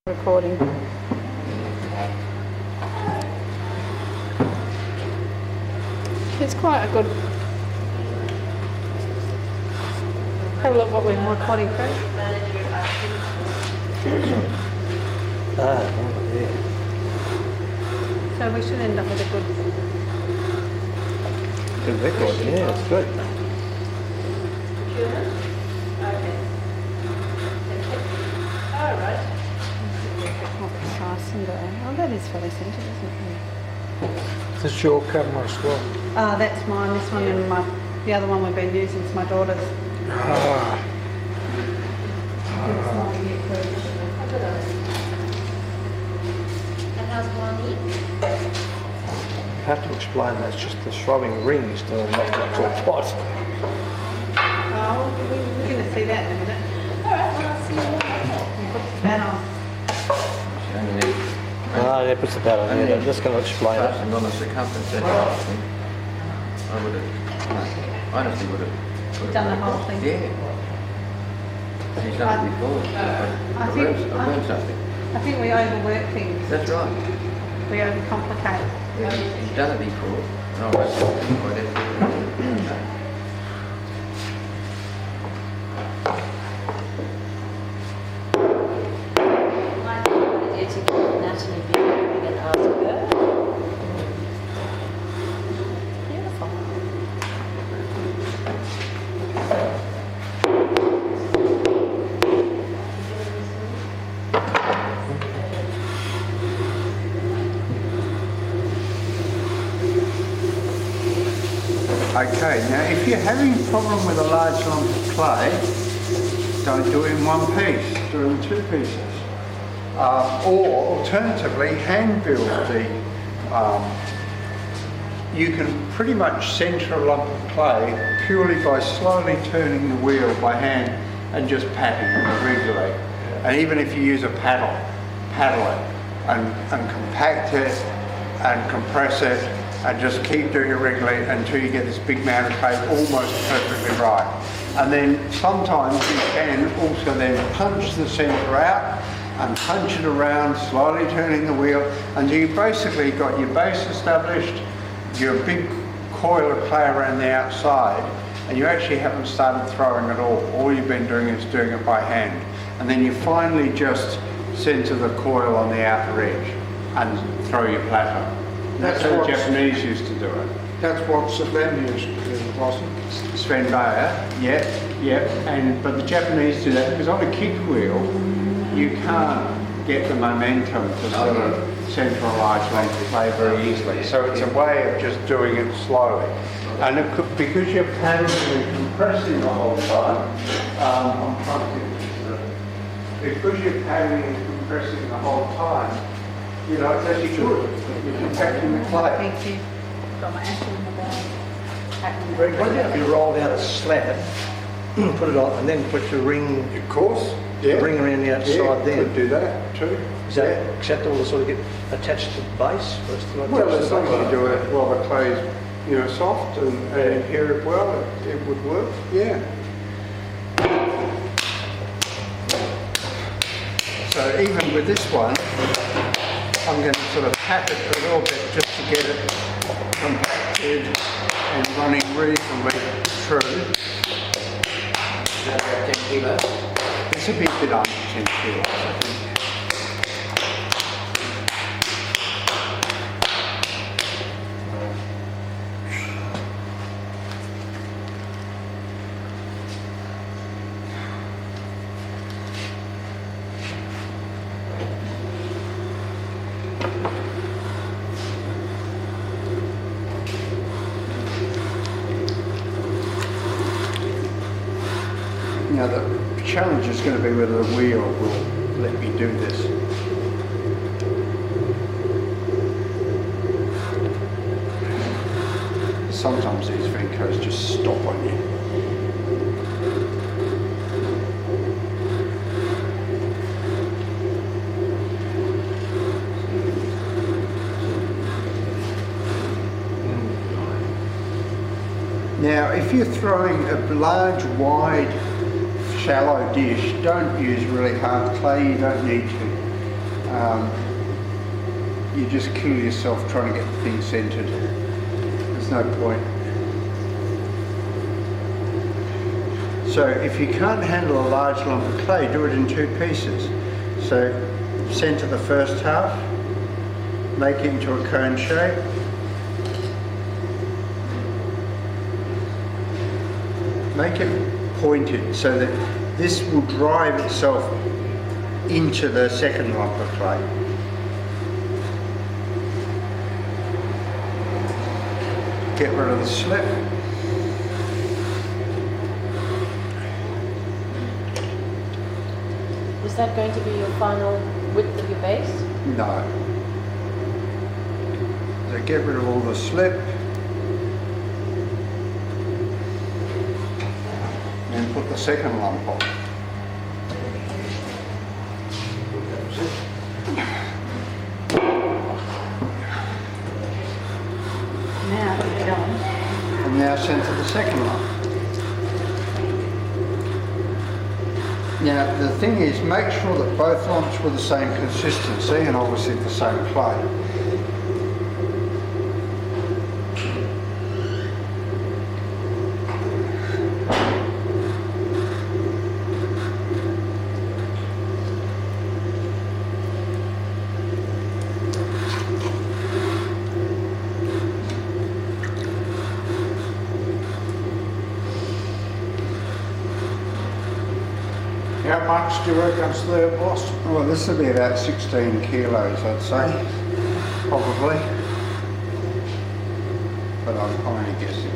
Recording. It's quite a good. Have a look what we're recording, Crowe. Yeah. So we should end up with a good. Good record, yeah, it's good. More precise and oh, that is fairly centred, isn't it? Is this your camera as well? That's mine. This one and the other one we've been using is my daughter's. Ah. And how's Bonnie? You have to explain that's just the throwing rings doing not the actual pot. Oh, we're going to see that in a minute. Alright, well I'll see you later. We put that on. Ah, that puts the bat on here. I'm just going to explain it. And on the circumference, that's right, I think. I would have, honestly would have. Done the whole thing. Yeah. She's done it before. I I learned something. I think we overwork things. That's right. We overcomplicate. Yeah, she's done it before. And I wrote something quite effectively. My idea to give Natalie a ring and ask her. Beautiful. Okay, now if you're having a problem with a large lump of clay, don't do it in one piece, do it in two pieces. Or alternatively, hand build the, you can pretty much centre a lump of clay purely by slowly turning the wheel by hand and just patting it regularly. And even if you use a paddle it and compact it and compress it and just keep doing it regularly until you get this big amount of clay almost perfectly right. And then sometimes you can also then punch the centre out and punch it around, slowly turning the wheel until you basically got your base established, your big coil of clay around the outside, and you actually haven't started throwing at all. All you've been doing is doing it by hand. And then you finally just centre the coil on the outer edge and throw your platter. That's how the Japanese used to do it. That's what Sven used to do, wasn't it? Sven but the Japanese do that because on a kick wheel, you can't get the momentum to sort of centre a large length of clay very easily. So it's a way of just doing it slowly. And it could, because you're paddling and compressing the whole time, I'm trying to because you're paddling and compressing the whole time, you know, it's actually good. You're compacting the clay. Thank you. Got my apple in the bag. What about if you rolled out a slab, put it on, and then put your ring, Of course, the ring around the outside yeah, then? could do that too. Is that acceptable to sort of get attached to the base? Or it's not Well, attached as to long the as you base? do it while the clay is, soft and adhere it well, it would work. Yeah. So even with this one, I'm going to sort of pat it a little bit just to get it compacted and running reasonably true. This will be a bit under 10 kilos, I think. Now the challenge is going to be whether the wheel will let me do this. Sometimes these Venkos just stop on you. Now if you're throwing a large, wide, shallow dish, don't use really hard clay, you don't need to. you just kill yourself trying to get the thing centered. There's no point. So if you can't handle a large lump of clay, do it in 2 pieces. So center the first half, make it into a cone shape. Make it pointed so that this will drive itself into the second lump of clay. Get rid of the slip. Was that going to be your final width of your base? No. So get rid of all the slip. And put the second lump on. Now you're done. And now center the second lump. Now the thing is, make sure that both lumps were the same consistency and obviously the same clay. How much do you reckon's there, boss? Well, this will be about 16 kilos, I'd say, probably. But I'm only guessing.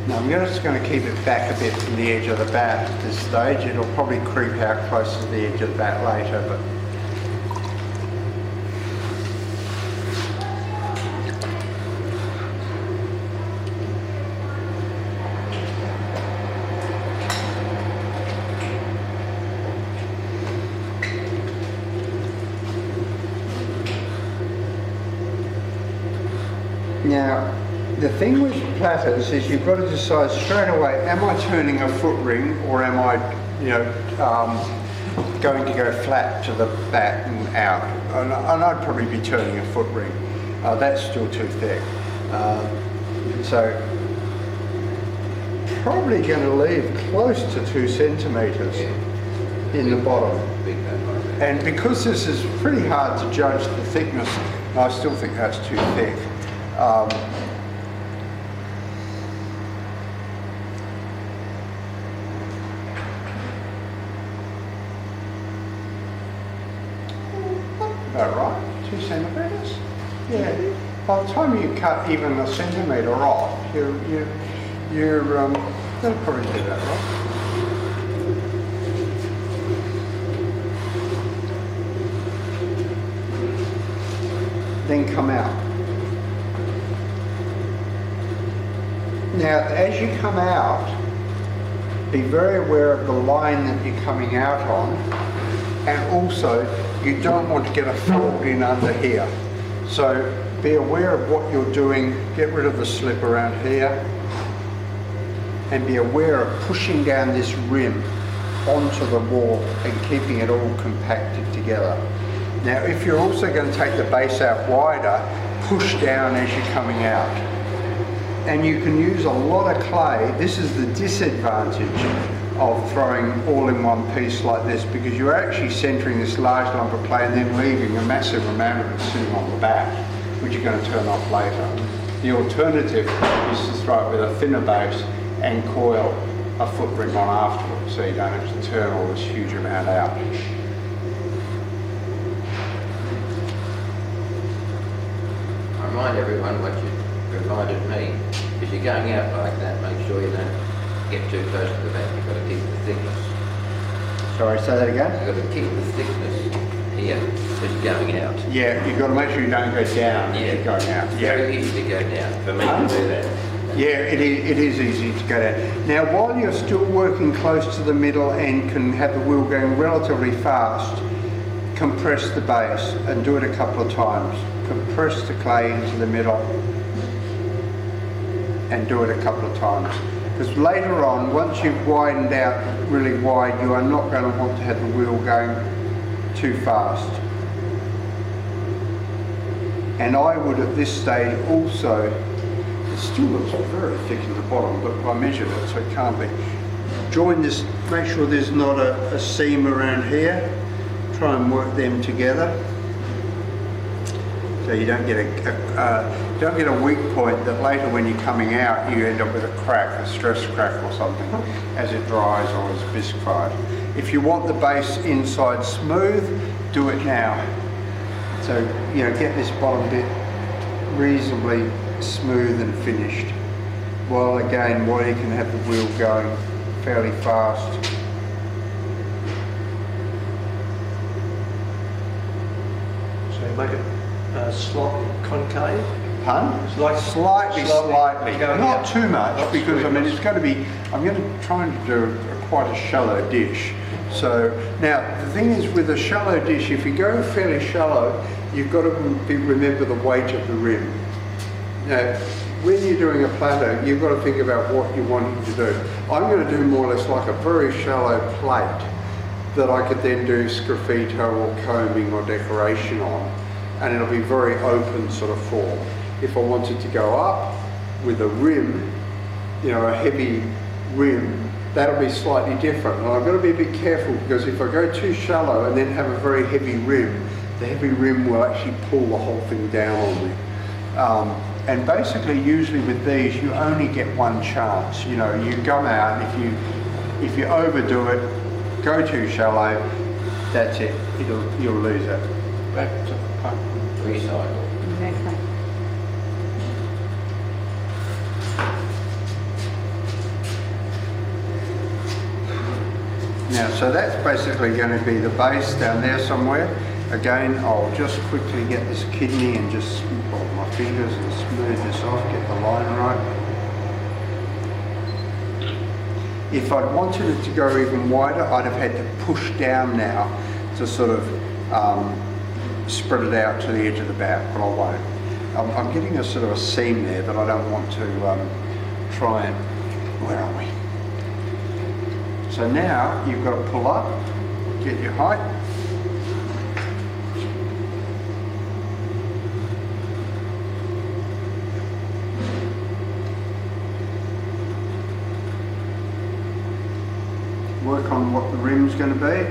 Now I'm just going to keep it back a bit from the edge of the bat at this stage. It'll probably creep out closer to the edge of the bat later, but now, the thing with platters is you've got to decide straight away, am I turning a foot ring or am I, going to go flat to the bat and out? And I'd probably be turning a foot ring. That's still too thick. So, probably going to leave close to 2 centimetres in the bottom. And because this is pretty hard to judge the thickness, I still think that's too thick. About right, 2 centimetres. Yeah. By the time you cut even a centimetre off, that'll probably do that, right? Then come out. Now, as you come out, be very aware of the line that you're coming out on, and also you don't want to get a fold in under here. So be aware of what you're doing, get rid of the slip around here, and be aware of pushing down this rim onto the wall and keeping it all compacted together. Now, if you're also going to take the base out wider, push down as you're coming out. And you can use a lot of clay. This is the disadvantage of throwing all in one piece like this, because you're actually centering this large lump of clay and then leaving a massive amount of it sitting on the bat, which you're going to turn off later. The alternative is to throw it with a thinner base and coil a foot ring on afterwards, so you don't have to turn all this huge amount out. I remind everyone what you reminded me. If you're going out like that, make sure you don't get too close to the back. You've got to keep the thickness. Sorry, say that again? You've got to keep the thickness here as you're going out. Yeah, you've got to make sure you don't go down as you're going out. It's very easy to go down for me to do that. Yeah, it is easy to go down. Now, while you're still working close to the middle and can have the wheel going relatively fast, compress the base and do it a couple of times. Compress the clay into the middle and do it a couple of times. Because later on, once you've widened out really wide, you are not going to want to have the wheel going too fast. And I would at this stage also, it still looks very thick in the bottom, but I measured it so it can't be. Join this, make sure there's not a seam around here. Try and work them together. So you don't get a weak point that later when you're coming out you end up with a crack, a stress crack or something as it dries or is bisquified. If you want the base inside smooth, do it now. So, you know, get this bottom bit reasonably smooth and finished. While you can have the wheel going fairly fast. So you make it slightly concave. Pun? Slightly. Going Not out. too much, Not because too I mean much. it's going to be, I'm going to try and do quite a shallow dish. So now the thing is with a shallow dish, if you go fairly shallow, you've got to remember the weight of the rim. Now, when you're doing a platter, you've got to think about what you're wanting to do. I'm going to do more or less like a very shallow plate that I could then do sgraffito or combing or decoration on, and it'll be very open sort of form. If I wanted to go up with a rim, you know, a heavy rim, that'll be slightly different. And I've got to be a bit careful because if I go too shallow and then have a very heavy rim, the heavy rim will actually pull the whole thing down on me. And basically, usually with these, you only get one chance. You know, you come out, and if you overdo it, go too shallow, that's it. You'll lose it. Back to the pump. Recycle. Exactly. Now, so that's basically going to be the base down there somewhere. Again, I'll just quickly get this kidney and just pull my fingers and smooth this off, get the line right. If I'd wanted it to go even wider, I'd have had to push down now to sort of spread it out to the edge of the back, but I won't. I'm getting a sort of a seam there, but I don't want to try and, where are we? So now you've got to pull up, get your height. Work on what the rim's going to be.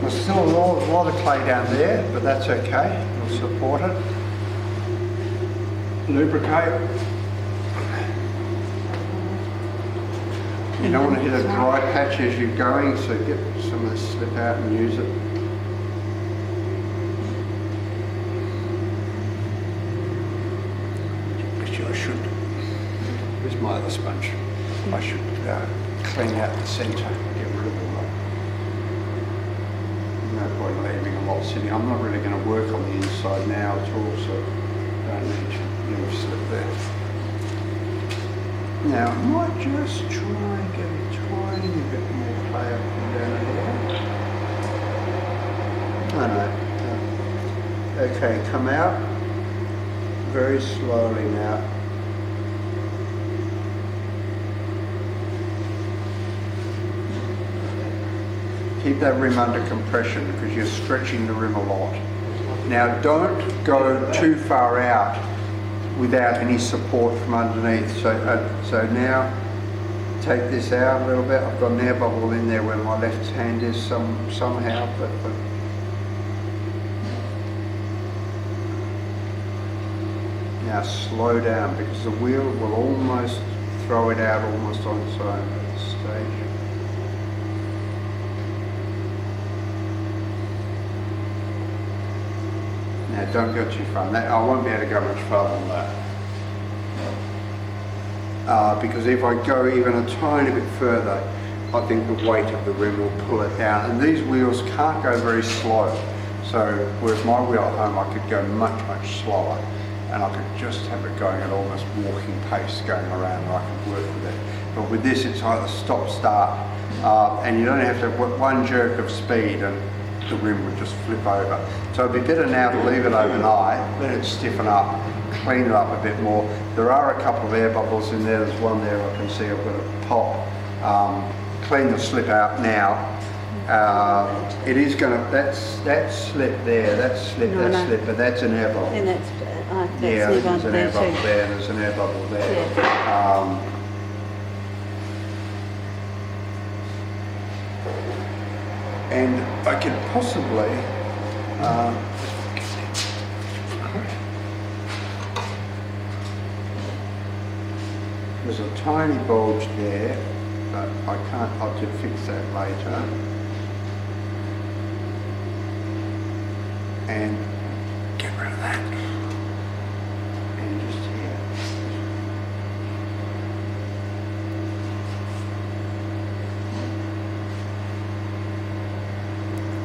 There's still a lot of clay down there, but that's okay. We'll support it. Lubricate. You don't want to hit a dry patch as you're going, so get some of this slip out and use it. I should, where's my other sponge? I should clean out the centre, get rid of all that. No point leaving a lot sitting. I'm not really going to work on the inside now at all, so don't need to slip there. Now I might just try and get a tiny bit more clay up and down here. Oh no. Okay, come out. Very slowly now. Keep that rim under compression because you're stretching the rim a lot. Now don't go too far out without any support from underneath. So now take this out a little bit. I've got an air bubble in there where my left hand is somehow, but now slow down because the wheel will almost throw it out almost on its own at this stage. Now don't go too far. I won't be able to go much farther than that. Because if I go even a tiny bit further, I think the weight of the rim will pull it down. And these wheels can't go very slow. So whereas my wheel at home, I could go much, much slower. And I could just have it going at almost walking pace going around and I could work with it. But with this it's either stop start and you don't have to have one jerk of speed and the rim would just flip over. So it'd be better now to leave it overnight, let it stiffen up, clean it up a bit more. There are a couple of air bubbles in there. There's one there I can see I've got to pop. Clean the slip out now. It is going to, that slip there, that slip, No, no. slip, but that's an air bubble. And that's Yeah, near there's an there air bubble too. there, there's an air bubble there. And I could possibly, there's a tiny bulge there, but I can't, I'll have to fix that later. And get rid of that. And just here.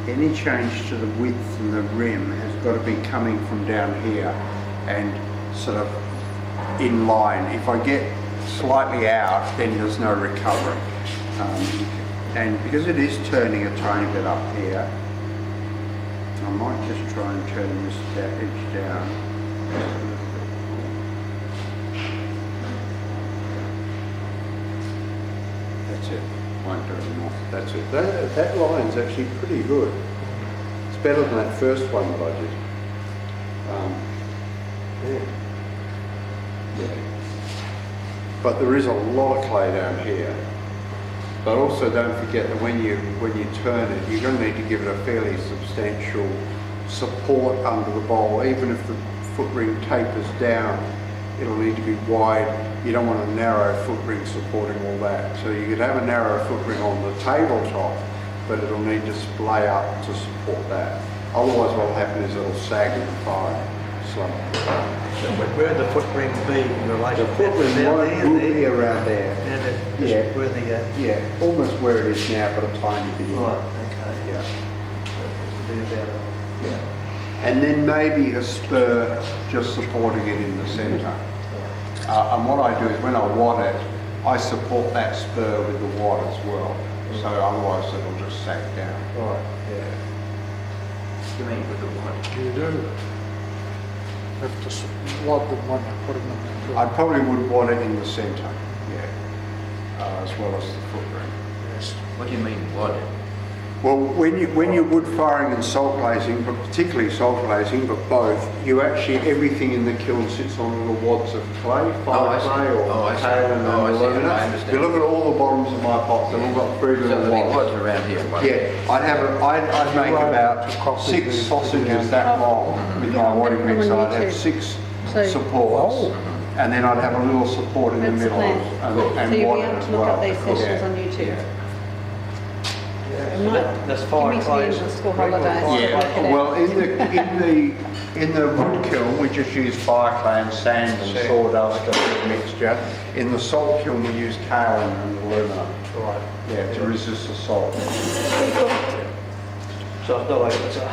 Any change to the width and the rim has got to be coming from down here and sort of in line. If I get slightly out, then there's no recovery. And because it is turning a tiny bit up here, I might just try and turn this edge down. That's it. Won't do it enough. That's it. That line's actually pretty good. It's better than that first one that I did. Yeah. But there is a lot of clay down here. But also don't forget that when you turn it, you're going to need to give it a fairly substantial support under the bowl. Even if the foot ring tapers down, it'll need to be wide. You don't want a narrow foot ring supporting all that. So you could have a narrow foot ring on the tabletop, but it'll need to splay up to support that. Otherwise what will happen is it'll sag in the fire. Slump. So where would the foot ring be in relation The foot ring will be around there. Yeah. Where the, Yeah, almost where it is now, but a tiny bit in. right, okay. Yeah. So it's about Yeah. And then maybe a spur just supporting it in the centre. And what I do is when I wad it, I support that spur with the wad as well. So otherwise it'll just sag down. Right, yeah. You mean with the what? You do. Have to wad them when you're putting them in. I probably would wad it in the centre, yeah, as well as the foot ring. Yes. What do you mean what? Well, when you're wood firing and salt glazing, but particularly salt glazing, but both, you actually, everything in the kiln sits on little wads of clay, I fire see. clay or Oh, I see. kaolin Oh, I and see. alumina. I understand. If you look at all the bottoms of my pots, they've all got three So little there'll be wads. wads around here. One. Yeah, I'd make about 6 sausages that long with my wadding mix. on I'd have YouTube. 6 So- supports, and then I'd have a little support in the That's the middle plan. and So you'll wad be it able as to look well. up these sessions Yeah. on YouTube. Yeah. You might That's give fire me to the clay. end of the school holidays. Yeah. Work it out. Yeah, well, in the wood kiln, we just use fire clay and sand and sawdust as a mixture. In the salt kiln, we use kaolin and alumina. Right. Yeah, to resist the salt. So it's not like it's a hard